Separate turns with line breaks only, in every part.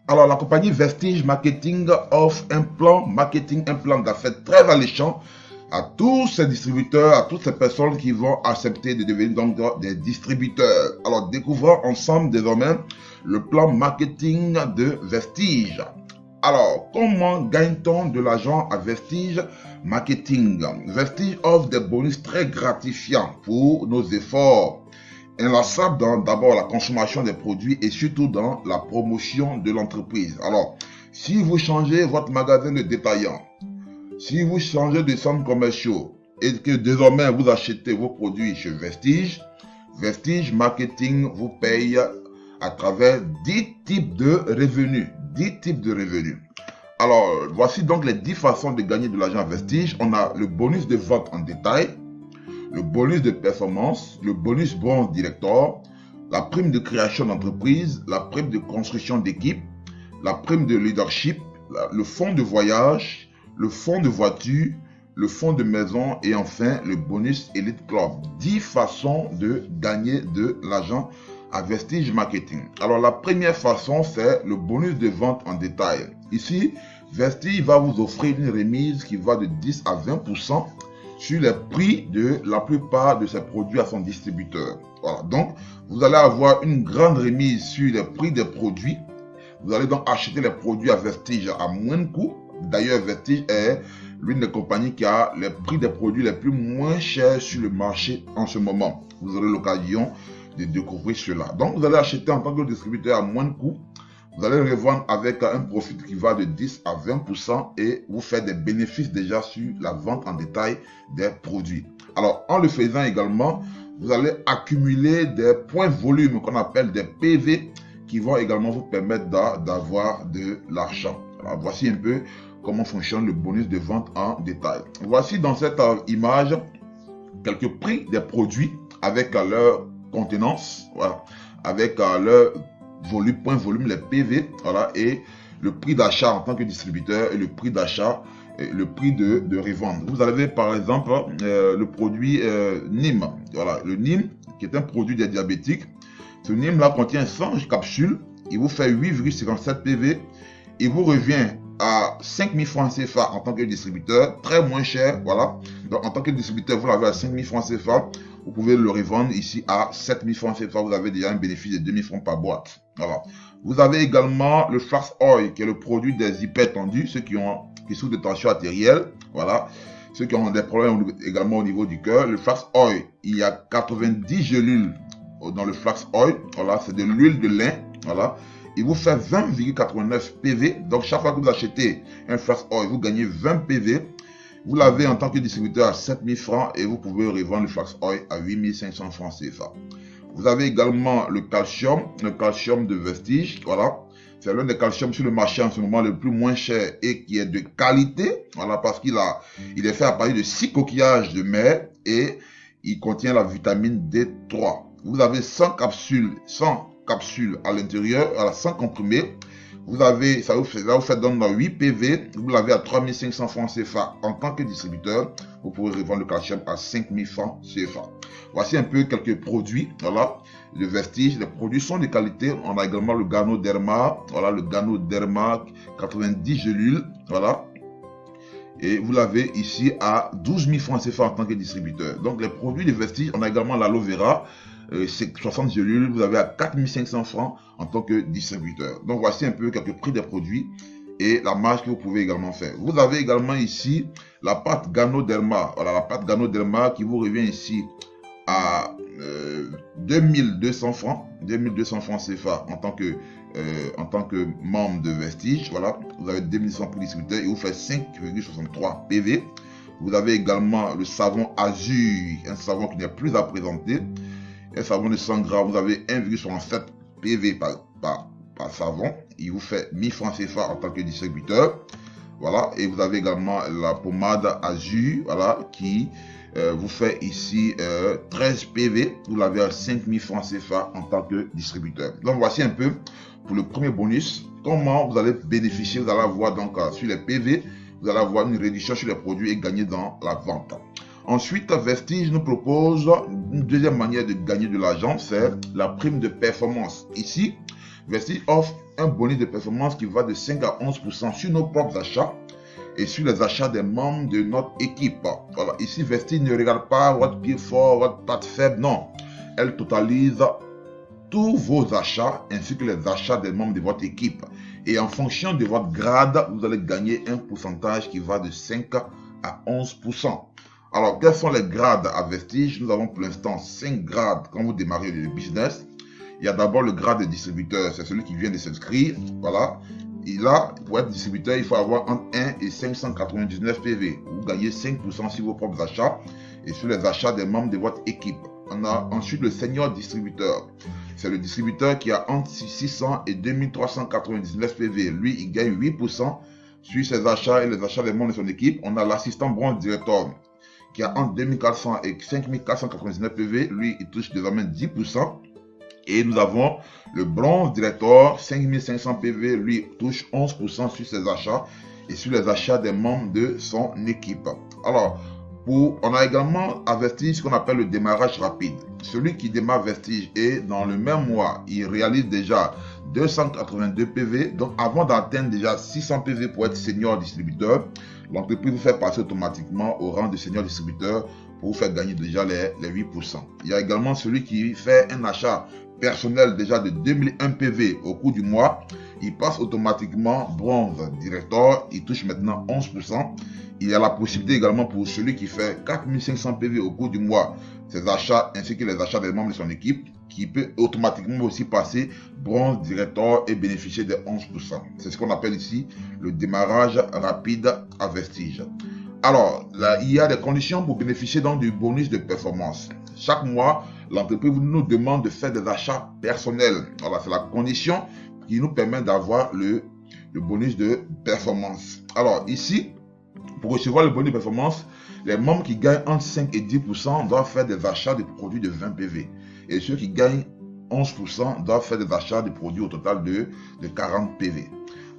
Alors, la compagnie Vestige Marketing offre un plan marketing, un plan d'affaires très alléchant à tous ces distributeurs, à toutes ces personnes qui vont accepter de devenir donc des distributeurs. Alors, découvrons ensemble désormais le plan marketing de Vestige. Alors, comment gagne-t-on de l'argent à Vestige Marketing? Vestige offre des bonus très gratifiants pour nos efforts inlassable dans d'abord la consommation des produits et surtout dans la promotion de l'entreprise. Alors, si vous changez votre magasin de détaillant, si vous changez de centres commerciaux et que désormais vous achetez vos produits chez Vestige, Vestige Marketing vous paye à travers 10 types de revenus. 10 types de revenus. Alors, voici donc les 10 façons de gagner de l'argent à Vestige. On a le bonus de vente en détail, le bonus de performance, le bonus bon directeur, la prime de création d'entreprise, la prime de construction d'équipe, la prime de leadership, le fonds de voyage, le fonds de voiture, le fonds de maison et enfin le bonus Elite Club. 10 façons de gagner de l'argent à Vestige Marketing. Alors la première façon, c'est le bonus de vente en détail. Ici, Vestige va vous offrir une remise qui va de 10 à 20% sur les prix de la plupart de ses produits à son distributeur. Voilà, donc vous allez avoir une grande remise sur les prix des produits. Vous allez donc acheter les produits à Vestige à moins de coût. D'ailleurs, Vestige est l'une des compagnies qui a les prix des produits les plus moins chers sur le marché en ce moment. Vous aurez l'occasion de découvrir cela. Donc, vous allez acheter en tant que distributeur à moins de coût. Vous allez revendre avec un profit qui va de 10 à 20% et vous faites des bénéfices déjà sur la vente en détail des produits. Alors, en le faisant également, vous allez accumuler des points volume qu'on appelle des PV qui vont également vous permettre d'avoir de l'argent. Alors, voici un peu comment fonctionne le bonus de vente en détail. Voici dans cette image quelques prix des produits avec leur contenance, voilà, avec leur volume, point volume, les PV, voilà, et le prix d'achat en tant que distributeur et le prix d'achat, le prix de revente. Vous avez par exemple le produit Nîmes, voilà, le Nîmes qui est un produit des diabétiques. Ce Nîmes là contient 100 capsules, il vous fait 8,57 PV, il vous revient à 5 000 francs CFA en tant que distributeur, très moins cher, voilà. Donc en tant que distributeur, vous l'avez à 5 000 francs CFA. Vous pouvez le revendre ici à 7 000 francs CFA. Vous avez déjà un bénéfice de 2 000 francs par boîte. Voilà. Vous avez également le Flax Oil, qui est le produit des hypertendus, ceux qui souffrent de tension artérielle. Voilà. Ceux qui ont des problèmes également au niveau du cœur. Le Flax Oil, il y a 90 gélules dans le Flax Oil. Voilà. C'est de l'huile de lin. Voilà. Il vous fait 20,89 PV. Donc, chaque fois que vous achetez un Flax Oil, vous gagnez 20 PV. Vous l'avez en tant que distributeur à 7 000 francs et vous pouvez revendre le Flax Oil à 8 500 francs CFA. Vous avez également le calcium de Vestige. Voilà. C'est l'un des calciums sur le marché en ce moment le plus moins cher et qui est de qualité. Voilà, parce qu'il est fait à partir de 6 coquillages de mer et il contient la vitamine D3. Vous avez 100 capsules à l'intérieur, à 100 comprimés. Vous avez, ça vous fait donc 8 PV, vous l'avez à 3 500 francs CFA en tant que distributeur. Vous pouvez revendre le calcium à 5 000 francs CFA. Voici un peu quelques produits, voilà, de Vestige. Les produits sont de qualité. On a également le Ganoderma, voilà, le Ganoderma 90 gélules, voilà. Et vous l'avez ici à 12 000 francs CFA en tant que distributeur. Donc les produits de Vestige, on a également l'aloe vera, c'est 60 gélules, vous avez à 4 500 francs en tant que distributeur. Donc voici un peu quelques prix des produits et la marge que vous pouvez également faire. Vous avez également ici la pâte Ganoderma, voilà, la pâte Ganoderma qui vous revient ici à 2200 francs CFA en tant que membre de Vestige. Voilà, vous avez 2100 pour distributeur et vous faites 5,63 PV. Vous avez également le savon Azur, un savon qui n'est plus à présenter. Un savon de 100 grammes, vous avez 1,67 PV par savon. Il vous fait 1000 francs CFA en tant que distributeur. Voilà, et vous avez également la pommade Azur, voilà, qui vous fait ici 13 PV. Vous l'avez à 5000 francs CFA en tant que distributeur. Donc voici un peu pour le premier bonus. Comment vous allez bénéficier, vous allez avoir donc sur les PV, vous allez avoir une réduction sur les produits et gagner dans la vente. Ensuite, Vestige nous propose une deuxième manière de gagner de l'argent, c'est la prime de performance. Ici, Vestige offre un bonus de performance qui va de 5 à 11% sur nos propres achats et sur les achats des membres de notre équipe. Voilà, ici Vestige ne regarde pas votre pied fort, votre patte faible, non. Elle totalise tous vos achats ainsi que les achats des membres de votre équipe. Et en fonction de votre grade, vous allez gagner un pourcentage qui va de 5 à 11%. Alors, quels sont les grades à Vestige? Nous avons pour l'instant 5 grades quand vous démarrez le business. Il y a d'abord le grade de distributeur, c'est celui qui vient de s'inscrire. Voilà. Et là, pour être distributeur, il faut avoir entre 1 et 599 PV. Vous gagnez 5% sur vos propres achats et sur les achats des membres de votre équipe. On a ensuite le senior distributeur. C'est le distributeur qui a entre 600 et 2399 PV. Lui, il gagne 8% sur ses achats et les achats des membres de son équipe. On a l'assistant bronze directeur qui a entre 2400 et 5499 PV. Lui, il touche désormais 10%. Et nous avons le bronze directeur, 5500 PV. Lui, touche 11% sur ses achats et sur les achats des membres de son équipe. Alors, on a également à Vestige ce qu'on appelle le démarrage rapide. Celui qui démarre Vestige et dans le même mois, il réalise déjà 282 PV. Donc avant d'atteindre déjà 600 PV pour être senior distributeur, l'entreprise vous fait passer automatiquement au rang de senior distributeur pour vous faire gagner déjà les 8%. Il y a également celui qui fait un achat personnel déjà de 2001 PV au cours du mois. Il passe automatiquement bronze directeur, il touche maintenant 11%. Il y a la possibilité également pour celui qui fait 4500 PV au cours du mois, ses achats ainsi que les achats des membres de son équipe, qui peut automatiquement aussi passer bronze directeur et bénéficier de 11%. C'est ce qu'on appelle ici le démarrage rapide à Vestige. Alors, là, il y a des conditions pour bénéficier donc du bonus de performance. Chaque mois, l'entreprise nous demande de faire des achats personnels. Voilà, c'est la condition qui nous permet d'avoir le bonus de performance. Alors ici, pour recevoir le bonus de performance, les membres qui gagnent entre 5 et 10% doivent faire des achats de produits de 20 PV. Et ceux qui gagnent 11% doivent faire des achats de produits au total de 40 PV.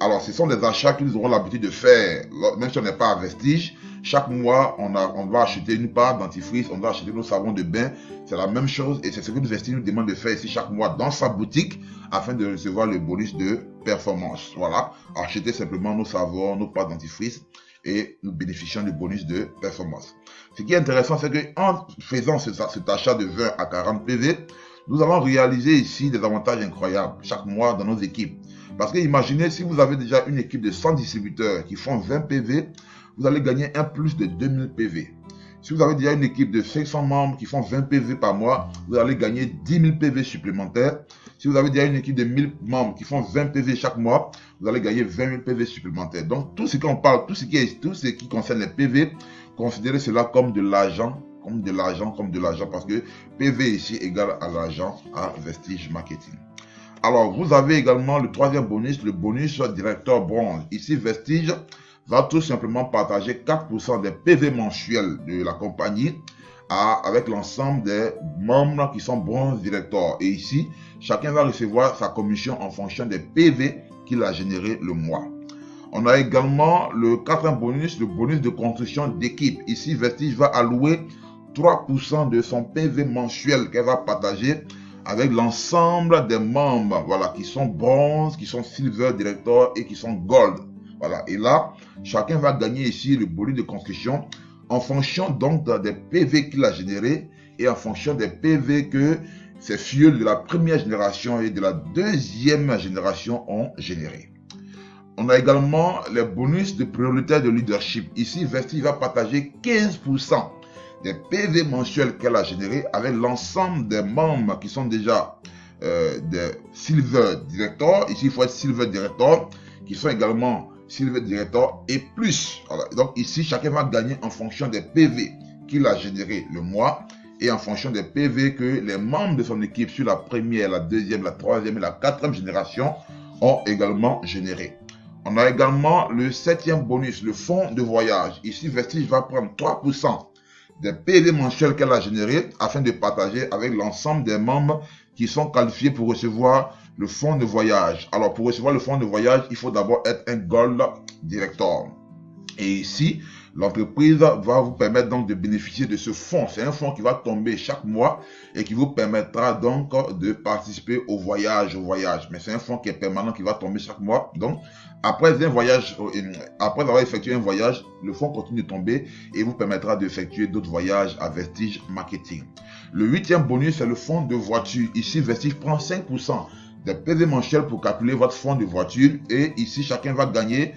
Alors, ce sont des achats qu'ils auront l'habitude de faire, même si on n'est pas à Vestige. Chaque mois, on va acheter une part dentifrice, on va acheter nos savons de bain. C'est la même chose et c'est ce que Vestige nous demande de faire ici chaque mois dans sa boutique afin de recevoir le bonus de performance. Voilà, acheter simplement nos savons, nos parts dentifrice et nous bénéficions du bonus de performance. Ce qui est intéressant, c'est qu'en faisant cet achat de 20 à 40 PV, nous allons réaliser ici des avantages incroyables chaque mois dans nos équipes. Parce que imaginez si vous avez déjà une équipe de 100 distributeurs qui font 20 PV, vous allez gagner un plus de 2000 PV. Si vous avez déjà une équipe de 500 membres qui font 20 PV par mois, vous allez gagner 10 000 PV supplémentaires. Si vous avez déjà une équipe de 1000 membres qui font 20 PV chaque mois, vous allez gagner 20 000 PV supplémentaires. Donc tout ce qu'on parle, tout ce qui concerne les PV, considérez cela comme de l'argent, parce que PV ici égale à l'argent à Vestige Marketing. Alors, vous avez également le troisième bonus, le bonus directeur bronze. Ici, Vestige va tout simplement partager 4% des PV mensuels de la compagnie avec l'ensemble des membres qui sont bronze directeur. Et ici, chacun va recevoir sa commission en fonction des PV qu'il a généré le mois. On a également le quatrième bonus, le bonus de construction d'équipe. Ici, Vestige va allouer 3% de son PV mensuel qu'elle va partager avec l'ensemble des membres, voilà, qui sont bronze, qui sont silver director et qui sont gold. Voilà. Et là, chacun va gagner ici le bonus de construction en fonction donc des PV qu'il a généré et en fonction des PV que ses fioles de la première génération et de la deuxième génération ont généré. On a également les bonus de priorité de leadership. Ici, Vestige va partager 15% des PV mensuels qu'elle a générés avec l'ensemble des membres qui sont déjà des Silver Director. Ici, il faut être Silver Director, qui sont également Silver Director et plus. Voilà. Donc ici, chacun va gagner en fonction des PV qu'il a générés le mois et en fonction des PV que les membres de son équipe sur la première, la deuxième, la troisième et la quatrième génération ont également généré. On a également le septième bonus, le fonds de voyage. Ici, Vestige va prendre 3% des PV mensuels qu'elle a générés afin de partager avec l'ensemble des membres qui sont qualifiés pour recevoir le fonds de voyage. Alors, pour recevoir le fonds de voyage, il faut d'abord être un Gold Director. Et ici, l'entreprise va vous permettre donc de bénéficier de ce fonds. C'est un fonds qui va tomber chaque mois et qui vous permettra donc de participer au voyage. Mais c'est un fonds qui est permanent, qui va tomber chaque mois. Donc, après avoir effectué un voyage, le fonds continue de tomber et vous permettra d'effectuer d'autres voyages à Vestige Marketing. Le 8e bonus, c'est le fonds de voiture. Ici, Vestige prend 5% des PV mensuels pour calculer votre fonds de voiture. Et ici, chacun va gagner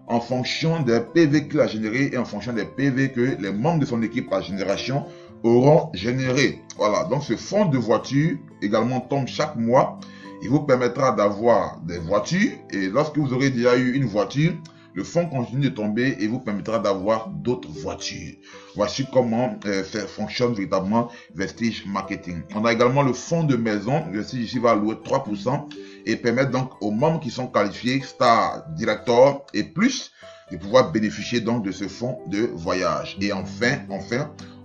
en fonction des PV qu'il a générés et en fonction des PV que les membres de son équipe par génération auront généré. Voilà, donc ce fonds de voiture également tombe chaque mois. Il vous permettra d'avoir des voitures et lorsque vous aurez déjà eu une voiture, le fonds continue de tomber et vous permettra d'avoir d'autres voitures. Voici comment fonctionne véritablement Vestige Marketing. On a également le fonds de maison. Vestige ici va allouer 3% et permettre donc aux membres qui sont qualifiés, Star, Director et plus, de pouvoir bénéficier donc de ce fonds de voyage. Et enfin,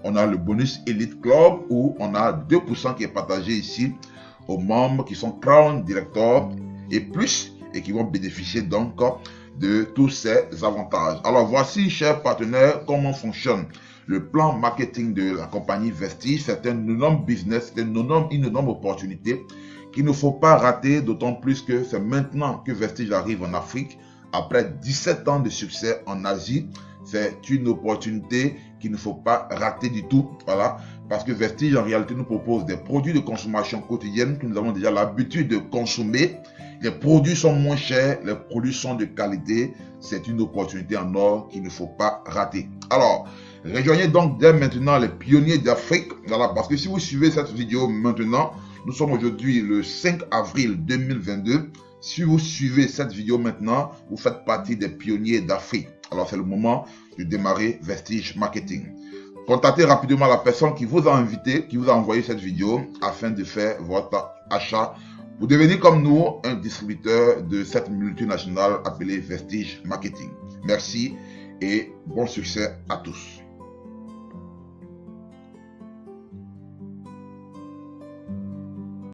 on a le bonus Elite Club où on a 2% qui est partagé ici aux membres qui sont Crown, Director et plus et qui vont bénéficier donc de tous ces avantages. Alors voici, chers partenaires, comment fonctionne le plan marketing de la compagnie Vestige. C'est un énorme business, c'est une énorme opportunité qu'il ne faut pas rater, d'autant plus que c'est maintenant que Vestige arrive en Afrique. Après 17 ans de succès en Asie, c'est une opportunité qu'il ne faut pas rater du tout. Voilà, parce que Vestige en réalité nous propose des produits de consommation quotidienne que nous avons déjà l'habitude de consommer. Les produits sont moins chers, les produits sont de qualité. C'est une opportunité en or qu'il ne faut pas rater. Alors, rejoignez donc dès maintenant les pionniers d'Afrique. Voilà, parce que si vous suivez cette vidéo maintenant, nous sommes aujourd'hui le 5 avril 2022. Si vous suivez cette vidéo maintenant, vous faites partie des pionniers d'Afrique. Alors, c'est le moment de démarrer Vestige Marketing. Contactez rapidement la personne qui vous a invité, qui vous a envoyé cette vidéo afin de faire votre achat. Vous devenez comme nous un distributeur de cette multinationale appelée Vestige Marketing. Merci et bon succès à tous.